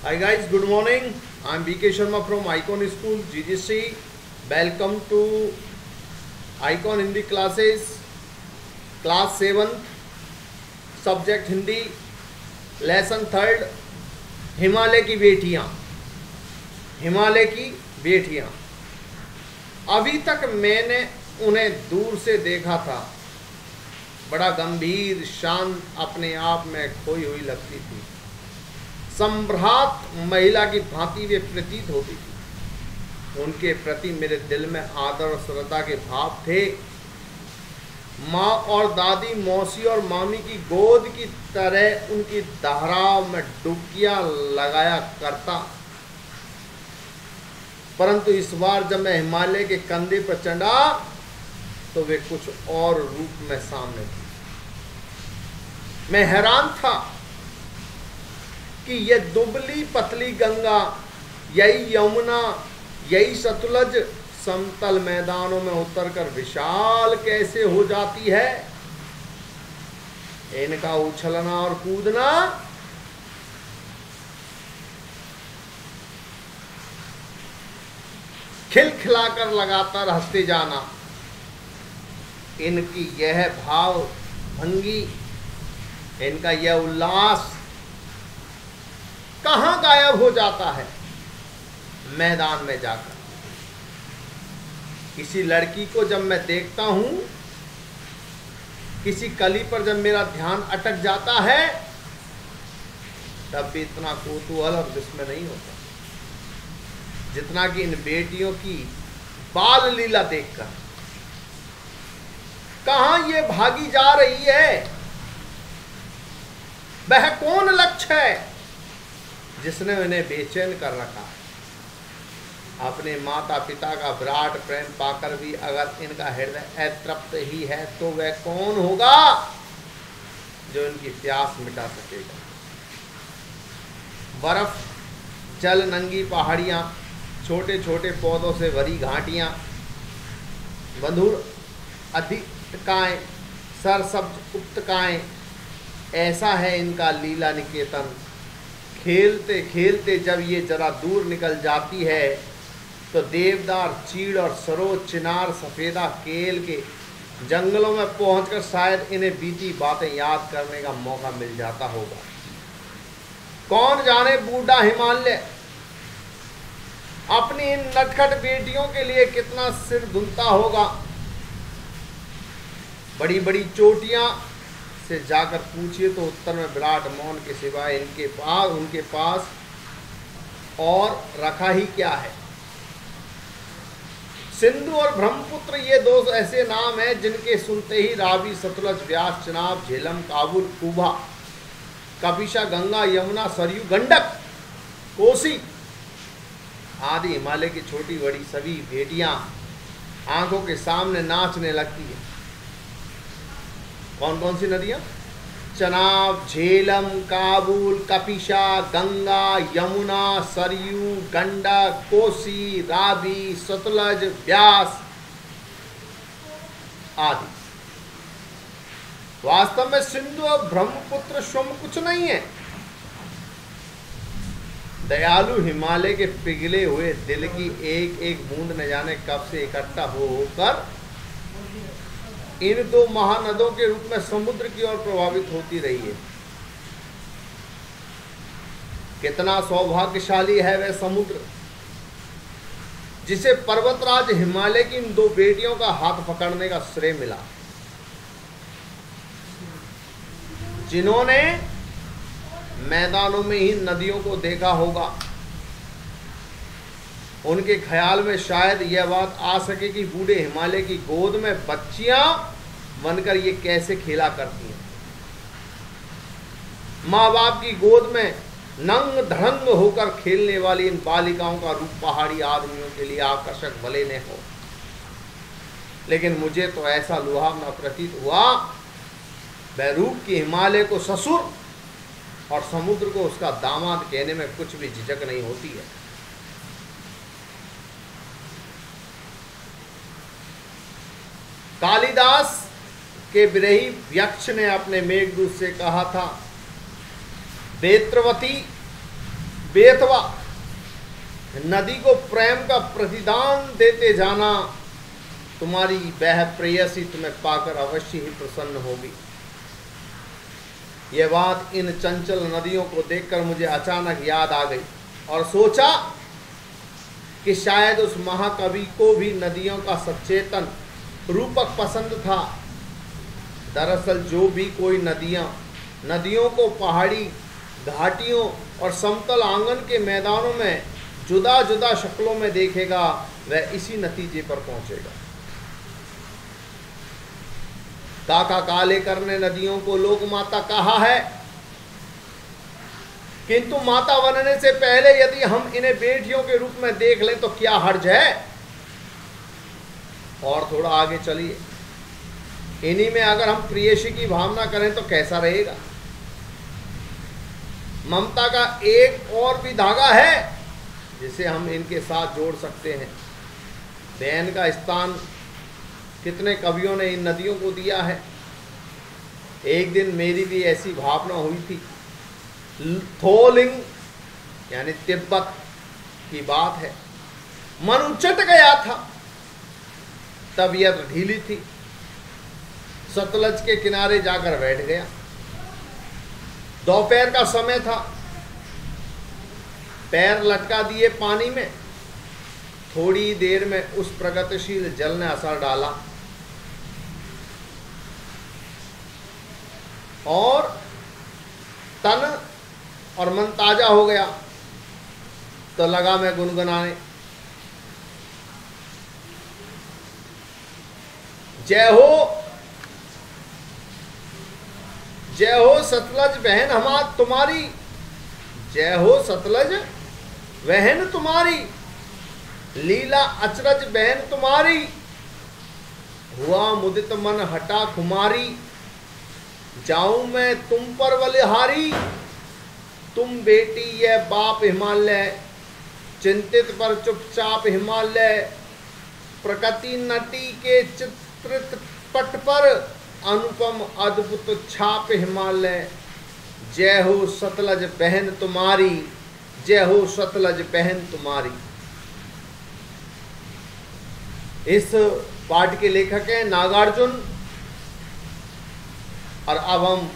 Hi guys, good morning. I am BK Sharma from Icon School, GGC. Welcome to Icon Hindi classes, class 7th, subject Hindi, lesson 3rd, Himalaya की बेटियां। हिमालय की बेटियां। अभी तक मैंने उन्हें दूर से देखा था, बड़ा गंभीर, शांत, अपने आप में खोई हुई लगती थी। सम्भ्रात महिला की भांति वे प्रतीत होती थी। उनके प्रति मेरे दिल में आदर और श्रद्धा के भाव थे। माँ और दादी, मौसी और मामी की गोद की तरह उनकी धाराओं में डुबकियां लगाया करता। परंतु इस बार जब मैं हिमालय के कंधे पर चढ़ा तो वे कुछ और रूप में सामने थी। मैं हैरान था कि यह दुबली पतली गंगा, यही यमुना, यही सतलज समतल मैदानों में उतरकर विशाल कैसे हो जाती है। इनका उछलना और कूदना खिलखिलाकर लगातार हंसते जाना, इनकी यह भाव भंगी, इनका यह उल्लास कहां गायब हो जाता है मैदान में जाकर। किसी लड़की को जब मैं देखता हूं, किसी कली पर जब मेरा ध्यान अटक जाता है, तब भी इतना कौतूहल और विस्मय नहीं होता जितना कि इन बेटियों की बाल लीला देखकर। कहां ये भागी जा रही है? वह कौन लक्ष्य है जिसने उन्हें बेचैन कर रखा है? अपने माता पिता का विराट प्रेम पाकर भी अगर इनका हृदय अतृप्त ही है तो वह कौन होगा जो इनकी प्यास मिटा सकेगा? बर्फ, जल, नंगी पहाड़ियां, छोटे छोटे पौधों से भरी घाटियां, मधुर अधिकाएं, सरसब्ज उपत्यकाएं, ऐसा है इनका लीला निकेतन। खेलते खेलते जब ये जरा दूर निकल जाती है तो देवदार, चीड़ और सरोज, चिनार, सफेदा केल के जंगलों में पहुंचकर शायद इन्हें बीती बातें याद करने का मौका मिल जाता होगा। कौन जाने बूढ़ा हिमालय अपनी इन नटखट बेटियों के लिए कितना सिर धुनता होगा। बड़ी बड़ी चोटियां से जाकर पूछिए तो उत्तर में विराट मौन के सिवाय उनके पास और रखा ही क्या है। सिंधु और ब्रह्मपुत्र ये दो ऐसे नाम हैं जिनके सुनते ही रावी, सतलज, व्यास, चिनाब, झेलम, काबुल, कुबा, कपिशा, गंगा, यमुना, सरयू, गंडक, कोसी आदि हिमालय की छोटी बड़ी सभी बेटियां आंखों के सामने नाचने लगती है। कौन कौन सी नदियां? चनाब, झेलम, काबुल, कपिशा, गंगा, यमुना, सरयू, गंडक, कोसी, रावी, सतलज, व्यास आदि। वास्तव में सिंधु और ब्रह्मपुत्र स्वयं कुछ नहीं है। दयालु हिमालय के पिघले हुए दिल की एक एक बूंद न जाने कब से इकट्ठा होकर इन दो महानदों के रूप में समुद्र की ओर प्रवाहित होती रही है। कितना सौभाग्यशाली है वह समुद्र जिसे पर्वतराज हिमालय की इन दो बेटियों का हाथ पकड़ने का श्रेय मिला, जिन्होंने मैदानों में ही नदियों को देखा होगा। उनके ख्याल में शायद यह बात आ सके कि बूढ़े हिमालय की गोद में बच्चियां बनकर ये कैसे खेला करती हैं। माँ बाप की गोद में नंग धड़ंग होकर खेलने वाली इन बालिकाओं का रूप पहाड़ी आदमियों के लिए आकर्षक भले न हो, लेकिन मुझे तो ऐसा लुभावना प्रतीत हुआ वह रूप की हिमालय को ससुर और समुद्र को उसका दामाद कहने में कुछ भी झिझक नहीं होती है। कालिदास के विरही यक्ष ने अपने मेघदूत से कहा था, बेत्रवती बेतवा नदी को प्रेम का प्रतिदान देते जाना, तुम्हारी वह प्रेयसी तुम्हें पाकर अवश्य ही प्रसन्न होगी। यह बात इन चंचल नदियों को देखकर मुझे अचानक याद आ गई और सोचा कि शायद उस महाकवि को भी नदियों का सचेतन रूपक पसंद था। दरअसल जो भी कोई नदियों को पहाड़ी घाटियों और समतल आंगन के मैदानों में जुदा जुदा शक्लों में देखेगा, वह इसी नतीजे पर पहुंचेगा। काका कालेकर ने नदियों को लोक माता कहा है, किंतु माता बनने से पहले यदि हम इन्हें बेटियों के रूप में देख लें तो क्या हर्ज है। और थोड़ा आगे चलिए, इन्हीं में अगर हम प्रेयसी की भावना करें तो कैसा रहेगा। ममता का एक और भी धागा है जिसे हम इनके साथ जोड़ सकते हैं। बहन का स्थान कितने कवियों ने इन नदियों को दिया है। एक दिन मेरी भी ऐसी भावना हुई थी। थोलिंग यानी तिब्बत की बात है। मन उचट गया था, तबीयत ढीली थी। सतलज के किनारे जाकर बैठ गया। दोपहर का समय था। पैर लटका दिए पानी में। थोड़ी देर में उस प्रगतिशील जल ने असर डाला और तन और मन ताजा हो गया। तो लगा मैं गुनगुनाने, जय हो सतलज बहन हमार तुम्हारी, जय हो सतलज बहन तुम्हारी, लीला अचरज बहन तुम्हारी, हुआ मुदित मन हटा खुमारी, जाऊं मैं तुम पर बलिहारी, तुम बेटी ये बाप हिमालय, चिंतित पर चुपचाप हिमालय, प्रकृति नटी के चित्रित पट पर अनुपम अद्भुत छाप हिमालय, जय हो सतलज बहन तुम्हारी, जय हो सतलज बहन तुम्हारी। इस पाठ के लेखक हैं नागार्जुन। और अब हम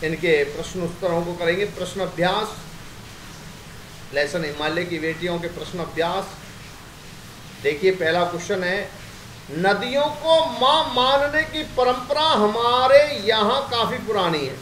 इनके प्रश्न उत्तरों को करेंगे। प्रश्न अभ्यास, लेसन हिमालय की बेटियों के प्रश्न अभ्यास। देखिए पहला क्वेश्चन है, नदियों को मां मानने की परंपरा हमारे यहाँ काफी पुरानी है,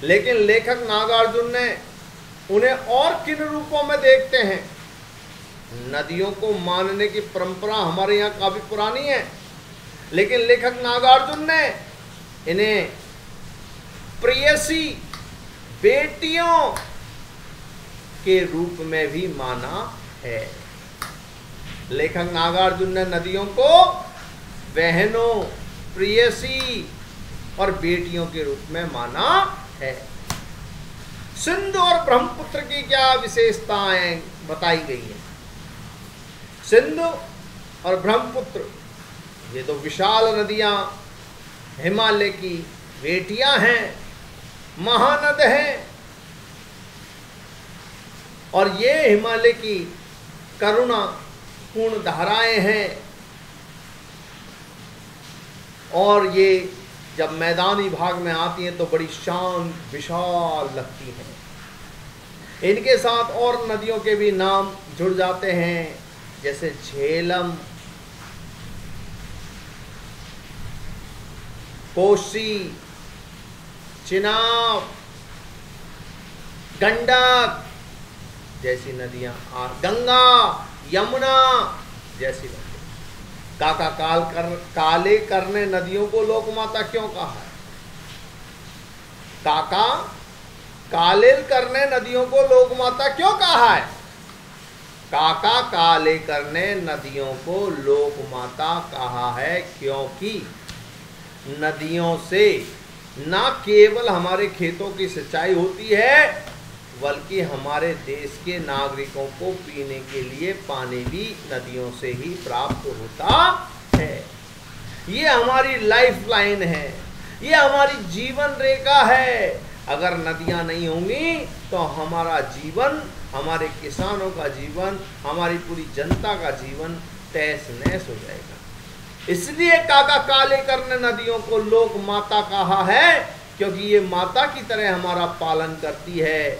लेकिन लेखक नागार्जुन ने उन्हें और किन रूपों में देखते हैं। नदियों को मानने की परंपरा हमारे यहाँ काफी पुरानी है, लेकिन लेखक नागार्जुन ने इन्हें प्रेयसी बेटियों के रूप में भी माना है। लेखक नागार्जुन ने नदियों को बहनों, प्रेयसी और बेटियों के रूप में माना है। सिंधु और ब्रह्मपुत्र की क्या विशेषताएं बताई गई हैं। सिंधु और ब्रह्मपुत्र ये तो विशाल नदियां हिमालय की बेटियां हैं, महानद हैं, और ये हिमालय की करुणा पूर्ण धाराएं हैं। और ये जब मैदानी भाग में आती हैं तो बड़ी शांत विशाल लगती हैं। इनके साथ और नदियों के भी नाम जुड़ जाते हैं, जैसे झेलम, कोसी, चिनाब, गंडक जैसी नदियां, और गंगा, यमुना जैसी नदियां। काका कालेकर ने नदियों को लोकमाता क्यों कहा है। काका कालेकर ने नदियों को लोकमाता क्यों कहा है। काका कालेकर ने नदियों को लोकमाता कहा है क्योंकि नदियों से न केवल हमारे खेतों की सिंचाई होती है, बल्कि हमारे देश के नागरिकों को पीने के लिए पानी भी नदियों से ही प्राप्त होता है। ये हमारी लाइफ लाइन है, ये हमारी जीवन रेखा है। अगर नदियां नहीं होंगी तो हमारा जीवन, हमारे किसानों का जीवन, हमारी पूरी जनता का जीवन तहस नहस हो जाएगा। इसलिए काका काले करने नदियों को लोक माता कहा है, क्योंकि ये माता की तरह हमारा पालन करती है,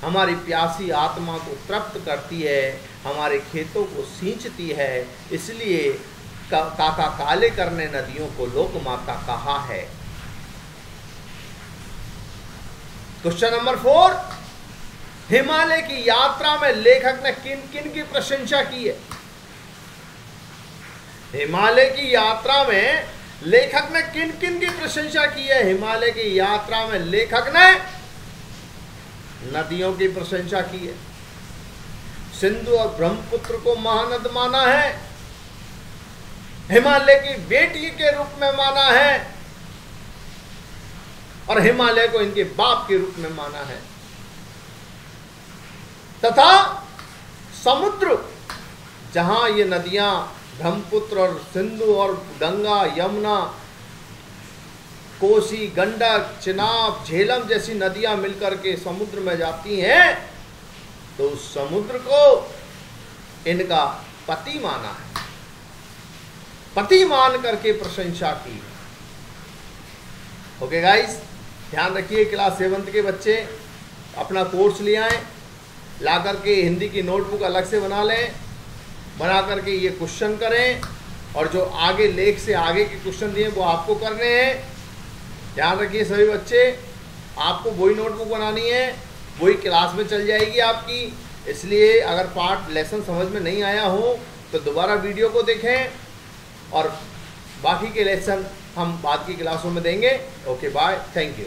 हमारी प्यासी आत्मा को तृप्त करती है, हमारे खेतों को सींचती है। इसलिए काका काले करने नदियों को लोक माता कहा है। क्वेश्चन नंबर 4, हिमालय की यात्रा में लेखक ने किन किन की प्रशंसा की है? हिमालय की यात्रा में लेखक ने किन किन की प्रशंसा की है? हिमालय की यात्रा में लेखक ने नदियों की प्रशंसा की है, सिंधु और ब्रह्मपुत्र को महानद माना है, हिमालय की बेटी के रूप में माना है और हिमालय को इनके बाप के रूप में माना है, तथा समुद्र जहां ये नदियां ब्रह्मपुत्र और सिंधु और गंगा, यमुना, कोसी, गंडक, चिनाब, झेलम जैसी नदियां मिलकर के समुद्र में जाती हैं, तो उस समुद्र को इनका पति माना है, पति मान करके प्रशंसा की। ओके गाइस, ध्यान रखिए, क्लास 7th के बच्चे अपना कोर्स ले आए, ला करके हिंदी की नोटबुक अलग से बना लें, बना करके ये क्वेश्चन करें, और जो आगे लेख से आगे के क्वेश्चन दिए वो आपको करने हैं। ध्यान रखिए सभी बच्चे, आपको वही नोटबुक बनानी है, वही क्लास में चल जाएगी आपकी। इसलिए अगर पार्ट लेसन समझ में नहीं आया हो तो दोबारा वीडियो को देखें, और बाकी के लेसन हम बाद की क्लासों में देंगे। Okay bye, thank you.